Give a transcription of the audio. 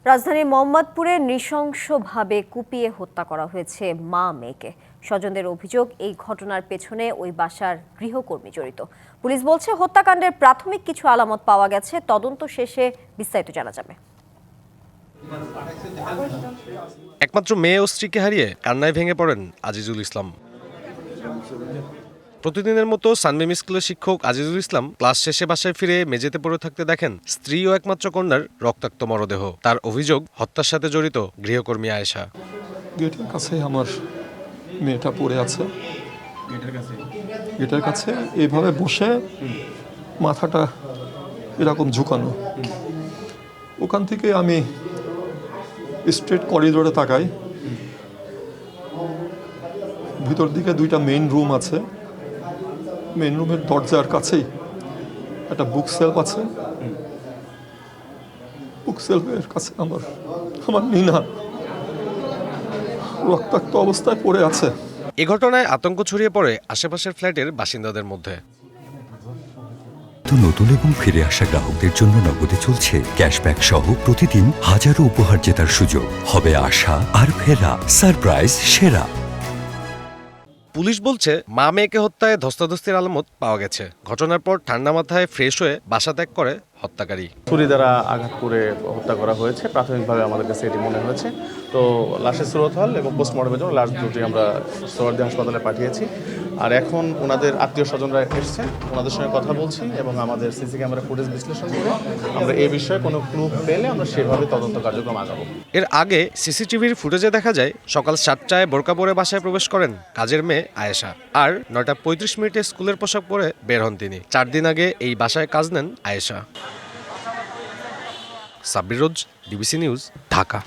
রাজধানীর মোহাম্মদপুরে নৃশংসভাবে কুপিয়ে হত্যা করা হয়েছে মা মেয়েকে। স্বজনদের অভিযোগ, এই ঘটনার পেছনে ওই বাসার গৃহকর্মী জড়িত। পুলিশ বলছে হত্যাকাণ্ডের প্রাথমিক কিছু আলামত পাওয়া গেছে, তদন্ত শেষে বিস্তারিত জানা যাবে। একমাত্র মেয়ে ও স্ত্রীকে হারিয়ে কান্নায় ভেঙে পড়েন আজিজুল ইসলাম। প্রতিদিনের মতো সানমিম স্কুলের শিক্ষক আজিজুল ইসলাম ক্লাস শেষে বাসায় ফিরে মেঝেতে পড়ে থাকতে দেখেন স্ত্রী ও একমাত্র কন্যার রক্তাক্ত মরদেহ। তার অভিযোগ, হত্যার সাথে জড়িত গৃহকর্মী আয়েশা। গেটের কাছে আমার মেয়েটা পড়ে আছে, গেটের কাছে এইভাবে বসে মাথাটা এরকম ঝুঁকানো। ওখান থেকে আমি স্ট্রেট করিডোরে তাকাই, ভিতর দিকে দুইটা মেইন রুম আছে, মেইন রুমের দরজার কাছেই একটা বুক সেলফ আছে, বুক সেলফের কাছে আমার নিনা রক্তাক্ত অবস্থায় পড়ে আছে। এ ঘটনায় আতঙ্ক ছড়িয়ে পড়ে আশেপাশের ফ্ল্যাটের বাসিন্দাদের মধ্যে। নতুন এবং ফিরে আসা গ্রাহকদের জন্য নগদে চলছে ক্যাশব্যাক সহ প্রতিদিন হাজারো উপহার জেতার সুযোগ। হবে আশা আর ফেরা, সারপ্রাইজ সেরা। পুলিশ বলছে মা মেয়েকে হত্যায় ধস্তাধস্তির আলামত পাওয়া গেছে। ঘটনার পর ঠান্ডা মাথায় ফ্রেশ হয়ে বাসা ত্যাগ করে হত্যাকারী। ছুরি দ্বারা আঘাত করে হত্যা করা হয়েছে, প্রাথমিকভাবে আমাদের কাছে এটি মনে হয়েছে। তো লাশের সুরতহাল এবং পোস্টমর্টমের জন্য লাশ দুটি আমরা সোহরাওয়ার্দী হাসপাতালে পাঠিয়েছি। আর এখন ওনাদের আত্মীয় স্বজনরা এসেছেন, ওনাদের সঙ্গে কথা বলছি এবং আমাদের সিসি ক্যামেরা ফুটেজ বিশ্লেষণ করে আমরা এই বিষয়ে কোনো ক্লু পেলে আমরা সেভাবে তদন্ত কার্যক্রম আগাবো। এর আগে সিসিটিভির ফুটেজে দেখা যায় সকাল 7টায় বোরকা পরে বাসায় প্রবেশ করেন কাজের মেয়ে আয়েশা, আর 9টা 35 স্কুলের পোশাক পরে বের হন তিনি। 4 দিন আগে এই বাসায় কাজ নেন আয়েশা। সাব্বির রোজ, ডিবিসি নিউজ, ঢাকা।